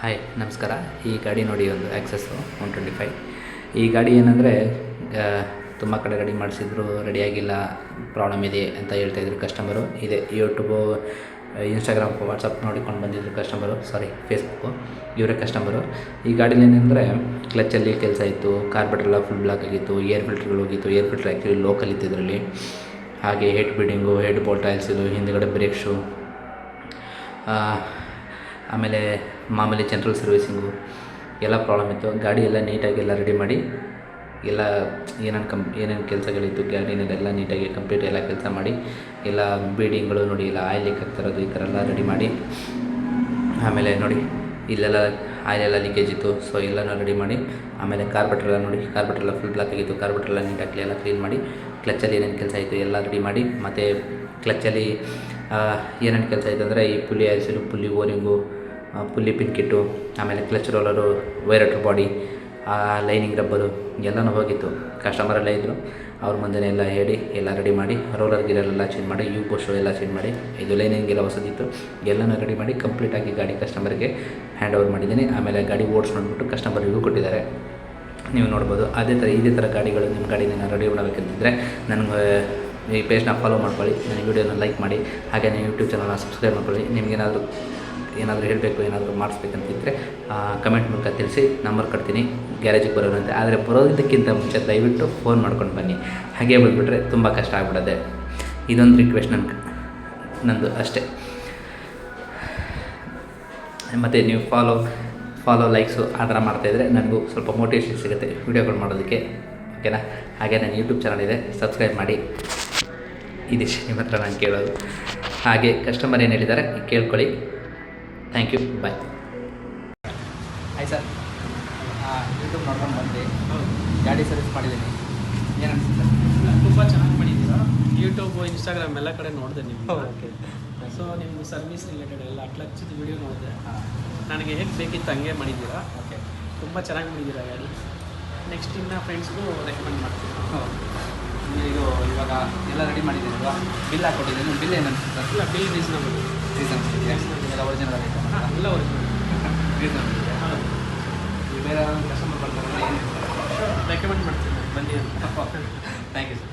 Hi ನಮಸ್ಕಾರ. ಈ ಗಾಡಿ ನೋಡಿ, ಒಂದು ಆಕ್ಸೆಸ್ಸು 125. ಈ ಗಾಡಿ ಏನಂದರೆ ತುಂಬ ಕಡೆ ರೆಡಿ ಮಾಡಿಸಿದ್ರು, ರೆಡಿಯಾಗಿಲ್ಲ, ಪ್ರಾಬ್ಲಮ್ ಇದೆ ಅಂತ ಹೇಳ್ತಾಯಿದ್ರು ಕಸ್ಟಮರು. ಇದೆ ಯೂಟ್ಯೂಬು, ಇನ್ಸ್ಟಾಗ್ರಾಮ್, ವಾಟ್ಸಪ್ ನೋಡಿಕೊಂಡು ಬಂದಿದ್ರು ಕಸ್ಟಮರು, ಫೇಸ್ಬುಕ್ಕು, ಇವರೇ ಕಸ್ಟಮರು. ಈ ಗಾಡೀಲಿ ಏನಂದರೆ ಕ್ಲಚ್ಚಲ್ಲಿ ಕೆಲಸ ಇತ್ತು, ಕಾರ್ಬೆಟ್ರೆಲ್ಲ ಫುಲ್ ಬ್ಲಾಕ್ ಆಗಿತ್ತು, ಏರ್ ಫಿಲ್ಟ್ರ್ಗಳು ಹೋಗಿತ್ತು. ಏರ್ ಫಿಲ್ಟ್ರ್ ಆ್ಯಕ್ಚುಲಿ ಲೋಕಲ್ ಇತ್ತು ಇದರಲ್ಲಿ. ಹಾಗೆ ಹೆಡ್ ಬಿಡಿಂಗು, ಹೆಡ್ ಬೋಲ್ಟ್ ಆಯಿಲ್ಸ್ ಇದು, ಹಿಂದುಗಡೆ ಬ್ರೇಕ್ ಶೂ, ಆಮೇಲೆ ಮಾಮೂಲಿ ಜನರಲ್ ಸರ್ವಿಸಿಂಗು ಎಲ್ಲ ಪ್ರಾಬ್ಲಮ್ ಇತ್ತು. ಗಾಡಿ ಎಲ್ಲ ನೀಟಾಗಿ ಎಲ್ಲ ರೆಡಿ ಮಾಡಿ, ಎಲ್ಲ ಏನೇನು ಕೆಲಸಗಳಿತ್ತು ಗಾಡಿನಲ್ಲೆಲ್ಲ ನೀಟಾಗಿ ಕಂಪ್ಲೀಟ್ ಎಲ್ಲ ಕೆಲಸ ಮಾಡಿ, ಎಲ್ಲ ಬೀಡಿಂಗ್ಗಳು ನೋಡಿ, ಎಲ್ಲ ಆಯಿಲ್ ಲೀಕ್ ಆಗ್ತಿರೋದು ಈ ಥರ ಎಲ್ಲ ರೆಡಿ ಮಾಡಿ, ಆಮೇಲೆ ನೋಡಿ ಇಲ್ಲೆಲ್ಲ ಆಯಿಲೆಲ್ಲ ಲೀಕೇಜ್ ಇತ್ತು. ಸೊ ಎಲ್ಲನೂ ರೆಡಿ ಮಾಡಿ, ಆಮೇಲೆ ಕಾರ್ಬೆಟ್ರೆಲ್ಲ ನೋಡಿ, ಕಾರ್ಬೆಟ್ರೆಲ್ಲ ಫುಲ್ ಬ್ಲಾಕ್ ಆಗಿತ್ತು. ಕಾರ್ಬೆಟ್ರೆಲ್ಲ ನೀಟಾಗಿ ಎಲ್ಲ ಕ್ಲೀನ್ ಮಾಡಿ, ಕ್ಲಚ್ಚಲ್ಲಿ ಏನೇನು ಕೆಲಸ ಇತ್ತು ಎಲ್ಲ ರೆಡಿ ಮಾಡಿ, ಮತ್ತು ಕ್ಲಚ್ಚಲ್ಲಿ ಏನೇನು ಕೆಲಸ ಇತ್ತು ಅಂದರೆ ಈ pulley oils, pulley O ring, pulley pin kit, ಆಮೇಲೆ clutch roller, variator body, lining rubber ಎಲ್ಲನೂ ಹೋಗಿತ್ತು. ಕಸ್ಟಮರೆಲ್ಲ ಇದ್ದರು, ಅವ್ರ ಮುಂದೆನೇ ಎಲ್ಲ ಹೇಳಿ ಎಲ್ಲ ರೆಡಿ ಮಾಡಿ, ರೋಲರ್ ಗಿರಲ್ಲೆಲ್ಲ ಚೇಂಜ್ ಮಾಡಿ, ಯು ಪೋಸ್ಟು ಎಲ್ಲ ಚೇಂಜ್ ಮಾಡಿ, ಇದು ಲೈನಿಂಗ್ ಎಲ್ಲ ಹೊಸದಿತ್ತು, ಎಲ್ಲನೂ ರೆಡಿ ಮಾಡಿ ಕಂಪ್ಲೀಟಾಗಿ ಗಾಡಿ ಕಸ್ಟಮರ್ಗೆ ಹ್ಯಾಂಡ್ ಓವರ್ ಮಾಡಿದ್ದೀನಿ. ಆಮೇಲೆ ಗಾಡಿ ಓಡಿಸ್ ನೋಡಿಬಿಟ್ಟು ಕಸ್ಟಮರ್ರಿಗೂ ಕೊಟ್ಟಿದ್ದಾರೆ, ನೀವು ನೋಡ್ಬೋದು. ಇದೇ ಥರ ಗಾಡಿಗಳು ನಿಮ್ಮ ಗಾಡಿನ ರೆಡಿ ಮಾಡಬೇಕಂತಿದ್ದರೆ ನನಗೆ ಈ ಪೇಜ್ನ ಫಾಲೋ ಮಾಡ್ಕೊಳ್ಳಿ, ನನ್ನ ವೀಡಿಯೋನ ಲೈಕ್ ಮಾಡಿ, ಹಾಗೆ ನನ್ನ ಯೂಟ್ಯೂಬ್ ಚಾನಲ್ನ ಸಬ್ಸ್ಕ್ರೈಬ್ ಮಾಡ್ಕೊಳ್ಳಿ. ನಿಮಗೇನಾದರೂ ಹೇಳಬೇಕು, ಏನಾದರೂ ಮಾಡಿಸ್ಬೇಕಂತಿದ್ದರೆ ಕಮೆಂಟ್ ಮೂಲಕ ತಿಳಿಸಿ, ನಂಬರ್ ಕೊಡ್ತೀನಿ ಗ್ಯಾರೇಜಿಗೆ ಬರೋರಂತೆ. ಆದರೆ ಬರೋದಕ್ಕಿಂತ ಮುಂಚೆ ದಯವಿಟ್ಟು ಫೋನ್ ಮಾಡ್ಕೊಂಡು ಬನ್ನಿ. ಹಾಗೆ ಬಂದುಬಿಟ್ರೆ ತುಂಬ ಕಷ್ಟ ಆಗ್ಬಿಡೋದೆ. ಇದೊಂದು ರಿಕ್ವೆಸ್ಟ್ ನಂದು ಅಷ್ಟೇ. ಮತ್ತು ನೀವು ಫಾಲೋ ಲೈಕ್ಸು ಆ ಥರ ಮಾಡ್ತಾಯಿದ್ರೆ ನನಗೂ ಸ್ವಲ್ಪ ಮೋಟಿವೇಶನ್ ಸಿಗುತ್ತೆ ವೀಡಿಯೋಗಳು ಮಾಡೋದಕ್ಕೆ, ಓಕೆನಾ? ಹಾಗೆ ನನ್ನ ಯೂಟ್ಯೂಬ್ ಚಾನಲ್ ಇದೆ, ಸಬ್ಸ್ಕ್ರೈಬ್ ಮಾಡಿ. ಇದಿಷ್ಟು ನಿಮ್ಮ ಹತ್ರ ನಾನು ಕೇಳೋದು. ಹಾಗೆ ಕಸ್ಟಮರ್ ಏನು ಹೇಳಿದ್ದಾರೆ ಕೇಳ್ಕೊಳ್ಳಿ. Thank you, bye. Hi sir, YouTube ನೋಡ್ಕೊಂಡು ಬಂದು ಗಾಡಿ ಸರ್ವಿಸ್ ಮಾಡಿದ್ದೀನಿ, ಏನು ಅನಿಸುತ್ತೆ? ತುಂಬ ಚೆನ್ನಾಗಿ ಮಾಡಿದ್ದೀರಾ. ಯೂಟ್ಯೂಬು, ಇನ್ಸ್ಟಾಗ್ರಾಮ್ ಎಲ್ಲ ಕಡೆ ನೋಡಿದೆ ನೀವು. ಓಕೆ. ಸೊ ನಿಮ್ಮದು ಸರ್ವಿಸ್ ರಿಲೇಟೆಡ್ ಎಲ್ಲ ಕ್ಲಚ್ದು ವಿಡಿಯೋ ನೋಡಿದೆ. ನನಗೆ ಹೇಗೆ ಬೇಕಿತ್ತು ಹಂಗೆ ಮಾಡಿದ್ದೀರಾ. ಓಕೆ, ತುಂಬ ಚೆನ್ನಾಗಿ ಮಾಡಿದ್ದೀರಾ ಗಾಡಿ. ನೆಕ್ಸ್ಟ್ ಇನ್ನು ಫ್ರೆಂಡ್ಸ್ಗೂ ರೆಕಮೆಂಡ್ ಮಾಡ್ತೀನಿ. ಇದು ಇವಾಗ ಎಲ್ಲ ರೆಡಿ ಮಾಡಿದ್ದೀರಲ್ವಾ? ಬಿಲ್ ಹಾಕ್ಕೊಟ್ಟಿದ್ದೀನಿ. ಬಿಲ್ ಏನು ಅನಿಸುತ್ತೆ? ಇಲ್ಲ, ಬಿಲ್ ರೀಸನಬಲ್ ಎಲ್ಲ ಒರಿಜಿನಲ್ ಆಗಿದೆ, ಎಲ್ಲ ಒರಿಜಿನಲ್ ರೀಸನಬಲ್ ಇದೆ. ಹೌದು. ಬೇರೆ ಕಸ್ಟಮರ್ ಬರ್ತಾರಲ್ಲ, ಏನು ರೆಕಮೆಂಡ್ ಮಾಡ್ತೀನಿ ಬನ್ನಿ ಅಂತ. Thank you sir.